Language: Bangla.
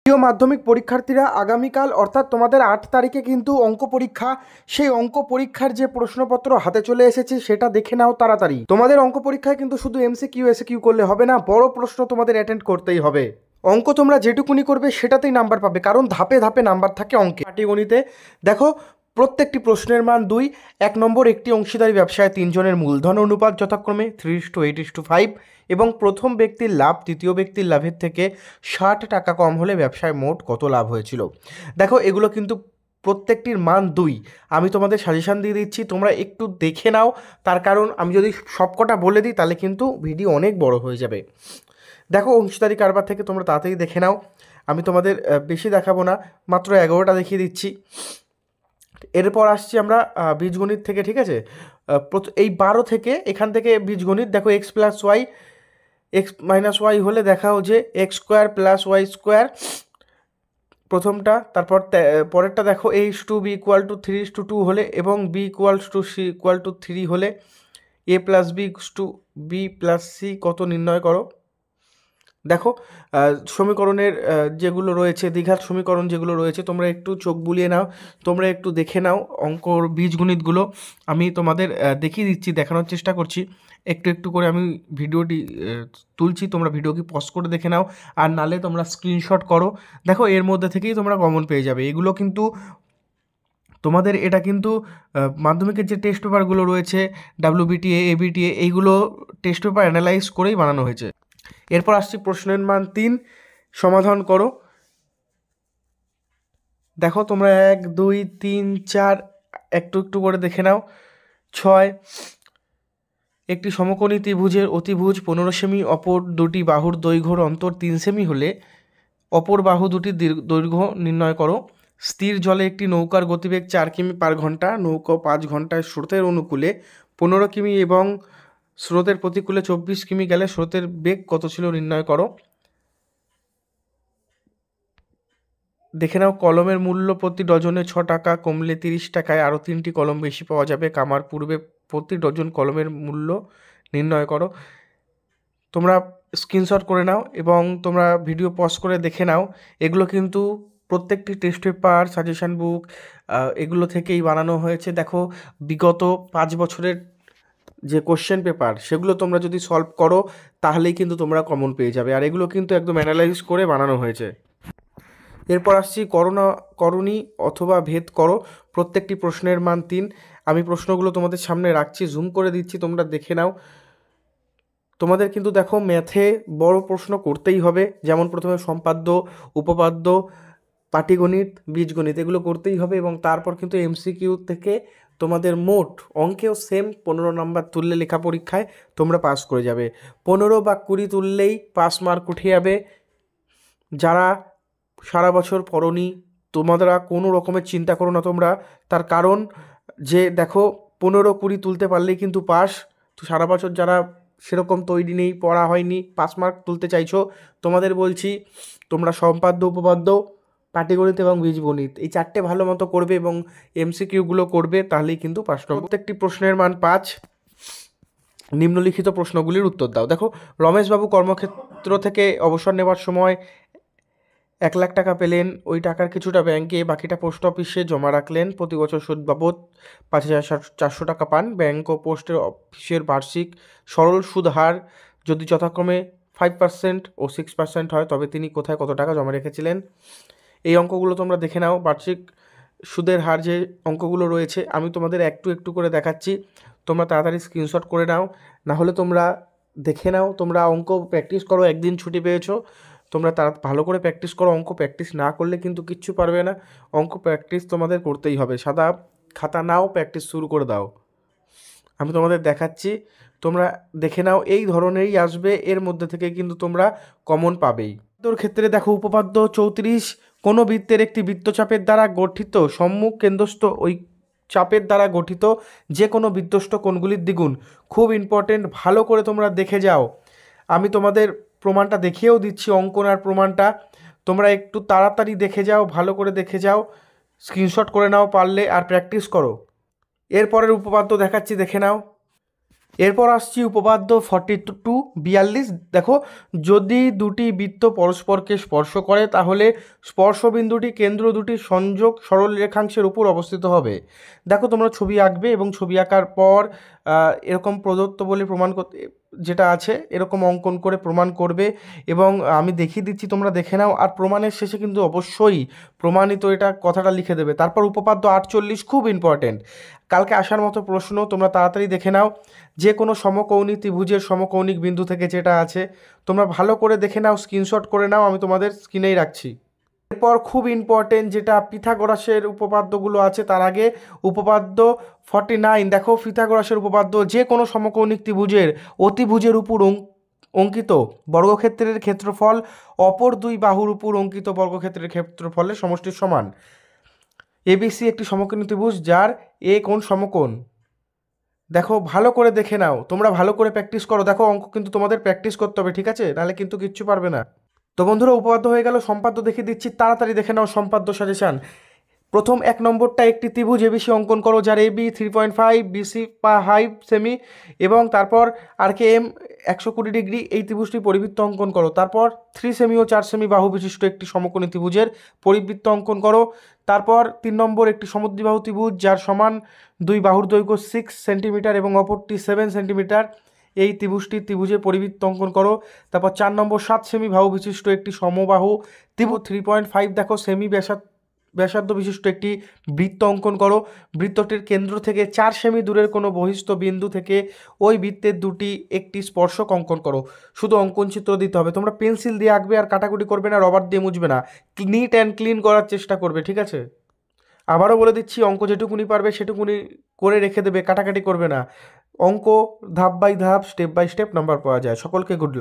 প্রিয় মাধ্যমিক পরীক্ষার্থীরা, আগামীকাল অর্থাৎ তোমাদের 8 তারিখে কিন্তু অঙ্ক পরীক্ষা। সেই অঙ্ক পরীক্ষার যে প্রশ্নপত্র হাতে চলে এসেছে সেটা দেখে নাও তাড়াতাড়ি। তোমাদের অঙ্ক পরীক্ষায় কিন্তু শুধু এমসিকিউ এসকিউ করলে হবে না, বড় প্রশ্ন তোমাদের অ্যাটেন্ড করতেই হবে। অঙ্ক তোমরা যেটুকুনি করবে সেটাতেই নাম্বার পাবে, কারণ ধাপে ধাপে নাম্বার থাকে অঙ্কে। পাটিগণিতে দেখো প্রত্যেকটি প্রশ্নের মান 2। 1 নম্বর, একটি অংশীদারি ব্যবসায় 3 জনের মূলধন অনুপাত যথাক্রমে 3:8:5 এবং প্রথম ব্যক্তির লাভ দ্বিতীয় ব্যক্তির লাভের থেকে 60 টাকা কম হলে ব্যবসায় মোট কত লাভ হয়েছিল। দেখো এগুলো কিন্তু প্রত্যেকটির মান 2। আমি তোমাদের সাজেশান দিয়ে দিচ্ছি, তোমরা একটু দেখে নাও, তার কারণ আমি যদি সবকটা বলে দিই তাহলে কিন্তু ভিডিও অনেক বড় হয়ে যাবে। দেখো অংশীদারি কারবার থেকে তোমরা তাড়াতাড়ি দেখে নাও, আমি তোমাদের বেশি দেখাবো না, মাত্র 11টা দেখিয়ে দিচ্ছি। এরপর আসছি আমরা বীজগণিত থেকে, ঠিক আছে। এই 12 থেকে এখান থেকে বীজগণিত দেখো x + y x - y হলে দেখাও যে x² + y² প্রথমটা। তারপর পরেরটা দেখো a:2b = 3:2 হলে এবং b = c = 3 হলে a + b = b + c কত নির্ণয় করো। দেখো সমীকরণের যেগুলো রয়েছে, দ্বিঘাত সমীকরণ যেগুলো রয়েছে, তোমরা একটু চোখ বুলিয়ে নাও, তোমরা একটু দেখে নাও অঙ্কর বীজগণিতগুলো। আমি তোমাদের দেখিয়ে দিচ্ছি, দেখানোর চেষ্টা করছি, একটু একটু করে আমি ভিডিওটি তুলছি, তোমরা ভিডিওকে পজ করে দেখে নাও, আর নালে তোমরা স্ক্রিনশট করো। দেখো এর মধ্যে থেকেই তোমরা কমন পেয়ে যাবে। এগুলো কিন্তু তোমাদের, এটা কিন্তু মাধ্যমিকের যে টেস্ট পেপারগুলো রয়েছে WBTA ABTA, এইগুলো টেস্ট পেপার অ্যানালাইজ করেই বানানো হয়েছে। এরপর আসছি প্রশ্নের মান 3, সমাধান করো। দেখো তোমরা 1 2 3 4 একটু একটু করে দেখে নাও। 6, একটি সমকোণী ত্রিভুজের অতিভুজ 15 সেমি, অপর দুটি বাহুর দৈর্ঘ্যর অন্তর 3 সেমি হলে অপর বাহু দুটির দৈর্ঘ্য নির্ণয় করো। স্থির জলে একটি নৌকার গতিবেগ 4 কিমি/ঘন্টা, নৌকা 5 ঘন্টায় স্রোতের অনুকূলে 15 কিমি এবং স্রোতের প্রতিকূলে 24 কিমি গেলে স্রোতের বেগ কত ছিল নির্ণয় করো। দেখে নাও কলমের মূল্য প্রতি ডজনে 6 টাকা, কমলে 30 টাকায় আরও 3টি কলম বেশি পাওয়া যাবে। কামার পূর্বে প্রতি ডজন কলমের মূল্য নির্ণয় করো। তোমরা স্ক্রিনশট করে নাও এবং তোমরা ভিডিও পজ করে দেখে নাও। এগুলো কিন্তু প্রত্যেকটি টেস্ট পেপার, সাজেশান বুক এগুলো থেকেই বানানো হয়েছে। দেখো বিগত 5 বছরের যে কোশ্চেন পেপার সেগুলো তোমরা যদি সলভ করো তাহলেই কিন্তু তোমরা কমন পেয়ে যাবে, আর এগুলো কিন্তু একদম অ্যানালাইজ করে বানানো হয়েছে। এরপর আসছি করণী অথবা ভেদ করো। প্রত্যেকটি প্রশ্নের মান 3। আমি প্রশ্নগুলো তোমাদের সামনে রাখছি, জুম করে দিচ্ছি, তোমরা দেখে নাও। তোমাদের কিন্তু দেখো ম্যাথে বড় প্রশ্ন করতেই হবে, যেমন প্রথমে সম্পাদ্য, উপপাদ্য, পাটিগণিত, বীজগণিত এগুলো করতেই হবে, এবং তারপর কিন্তু এমসিকিউ থেকে তোমাদের মোট অঙ্কেও সেম 15 নম্বর তুললে লেখা পরীক্ষায় তোমরা পাস করে যাবে। 15 বা 20 তুললেই পাস মার্ক উঠে যাবে। যারা সারা বছর পড়নি তোমরা কোনো রকমের চিন্তা করো না তোমরা, তার কারণ যে দেখো 15 20 তুলতে পারলেই কিন্তু পাস। তো সারা বছর যারা সেরকম তৈরি নেই, পড়া হয়নি, পাস মার্ক তুলতে চাইছো, তোমাদের বলছি তোমরা সম্পাদ্য, উপপাদ্য, পাটিগণিত এবং বীজগণিত এই 4টে ভালো মতো করবে এবং এমসিকিউগুলো করবে, তাহলেই কিন্তু পাস নম্বর। প্রত্যেকটি প্রশ্নের মান 5। নিম্নলিখিত প্রশ্নগুলির উত্তর দাও। দেখো রমেশবাবু কর্মক্ষেত্র থেকে অবসর নেওয়ার সময় 1 লাখ টাকা পেলেন, ওই টাকার কিছুটা ব্যাংকে, বাকিটা পোস্ট অফিসে জমা রাখলেন। প্রতি বছর সুদ বাবদ 5,400 টাকা পান। ব্যাংক ও পোস্টের অফিসের বার্ষিক সরল সুদ হার যদি যথাক্রমে 5% ও 6% হয় তবে তিনি কোথায় কত টাকা জমা রেখেছিলেন। এই অঙ্কগুলো তোমরা দেখে নাও। বার্ষিক সুদের হার যে অঙ্কগুলো রয়েছে আমি তোমাদের একটু একটু করে দেখাচ্ছি, তোমরা তাড়াতাড়ি স্ক্রিনশট করে নাও, না হলে তোমরা দেখে নাও। তোমরা অঙ্ক প্র্যাকটিস করো, একদিন ছুটি পেয়েছো, তোমরা ভালো করে প্র্যাকটিস করো। অঙ্ক প্র্যাকটিস না করলে কিন্তু কিচ্ছু পারবে না, অঙ্ক প্র্যাকটিস তোমাদের করতেই হবে। সাদা খাতা নাও, প্র্যাকটিস শুরু করে দাও। আমি তোমাদের দেখাচ্ছি, তোমরা দেখে নাও, এই ধরনেরই আসবে, এর মধ্যে থেকে কিন্তু তোমরা কমন পাবেই। তোর ক্ষেত্রে দেখো উপপাদ্য 34, কোনো বৃত্তের একটি বৃত্তচাপের দ্বারা গঠিত সম্মুখ কেন্দ্রস্থ ওই চাপের দ্বারা গঠিত যে কোনো বিধ্বস্ত কোণগুলির দ্বিগুণ। খুব ইম্পর্টেন্ট, ভালো করে তোমরা দেখে যাও। আমি তোমাদের প্রমাণটা দেখিয়েও দিচ্ছি, অঙ্কন আর প্রমাণটা তোমরা একটু তাড়াতাড়ি দেখে যাও, ভালো করে দেখে যাও, স্ক্রিনশট করে নাও পারলে, আর প্র্যাকটিস করো। এরপরের উপপাদ্য দেখাচ্ছি, দেখে নাও। এরপর আসছি উপপাদ্য 42, 42। দেখো, যদি দুটি বৃত্ত পরস্পরকে স্পর্শ করে তাহলে স্পর্শবিন্দুটি কেন্দ্র দুটির সংযোগ সরল রেখাংশের উপর অবস্থিত হবে। দেখো, তোমরা ছবি আঁকবে এবং ছবি আঁকার পর এরকম প্রদত্ত বলে প্রমাণ করতে যেটা আছে এরকম অঙ্কন করে প্রমাণ করবে, এবং আমি দেখিয়ে দিচ্ছি, তোমরা দেখে নাও। আর প্রমাণের শেষে কিন্তু অবশ্যই প্রমাণিত এটা কথাটা লিখে দেবে। তারপর উপপাদ্য 48 খুব ইম্পর্টেন্ট, কালকে আসার মতো প্রশ্ন, তোমরা তাড়াতাড়ি দেখে নাও। যে কোনো সমকৌণিক ত্রিভুজের সমকৌণিক বিন্দু থেকে যেটা আছে তোমরা ভালো করে দেখে নাও, স্ক্রিনশট করে নাও, আমি তোমাদের স্ক্রিনেই রাখছি। এরপর খুব ইম্পর্টেন্ট যেটা পিথাগোরাসের উপপাদ্যগুলো আছে, তার আগে উপপাদ্য 49। দেখো, পিথাগোরাসের উপপাদ্য, যে কোনো সমকৌণিক ত্রিভুজের অতিভুজের উপর অঙ্কিত বর্গক্ষেত্রের ক্ষেত্রফল অপর দুই বাহুর উপর অঙ্কিত বর্গক্ষেত্রের ক্ষেত্রফলের সমষ্টির সমান। এবিসি একটি সমকোণী ত্রিভুজ যার এ কোণ সমকোণ। দেখো, ভালো করে দেখে নাও, তোমরা ভালো করে প্র্যাকটিস করো। দেখো, অঙ্ক কিন্তু তোমাদের প্র্যাকটিস করতে হবে, ঠিক আছে? নাহলে কিন্তু কিচ্ছু পারবে না। তো বন্ধুরা, উপপাদ্য হয়ে গেল, সম্পাদ্য দেখিয়ে দিচ্ছি, তাড়াতাড়ি দেখে নাও সম্পাদ্য সাজেশন। প্রথম 1 নম্বরটা, একটি ত্রিভুজ এবিসি অঙ্কন করো যার এবি 3.5, বিসি 5 সেমি এবং তারপর আর কে এম 120 ডিগ্রি। এই ত্রিভুজটি পরিবৃত্ত অঙ্কন করো। তারপর 3 সেমি ও 4 সেমি বাহু বিশিষ্ট একটি সমকোণী ত্রিভুজের পরিবৃত্ত অঙ্কন করো। তারপর 3 নম্বর, একটি সমদ্বিবাহু ত্রিভুজ যার সমান দুই বাহুর দৈর্ঘ্য 6 সেন্টিমিটার এবং অপরটি 7 সেন্টিমিটার, এই ত্রিভুজের পরিবৃত্ত অঙ্কন করো। তারপর 4 নম্বর, 7 সেমি বাহু বিশিষ্ট একটি সমবাহু ত্রিভুজ 3.5 দেখো সেমি ব্যাসার্ধ বিশিষ্ট একটি বৃত্ত অঙ্কন করো। বৃত্তটির কেন্দ্র থেকে 4 সেমি দূরের কোনো বহিস্থ বিন্দু থেকে ওই বৃত্তের একটি স্পর্শক অঙ্কন করো। শুধু অঙ্কন চিত্র দিতে হবে, তোমরা পেন্সিল দিয়ে আঁকবে আর কাটাকুটি করবে না, রবার দিয়ে মুছবে না, নিট অ্যান্ড ক্লিন করার চেষ্টা করবে, ঠিক আছে? আবারও বলে দিচ্ছি, অঙ্ক যেটুকুনি পারবে সেটুকুনি করে রেখে দেবে, কাটাকাটি করবে না। অঙ্ক ধাপ বাই ধাপ, স্টেপ বাই স্টেপ নাম্বার পাওয়া যায়। সকলকে গুড লাক।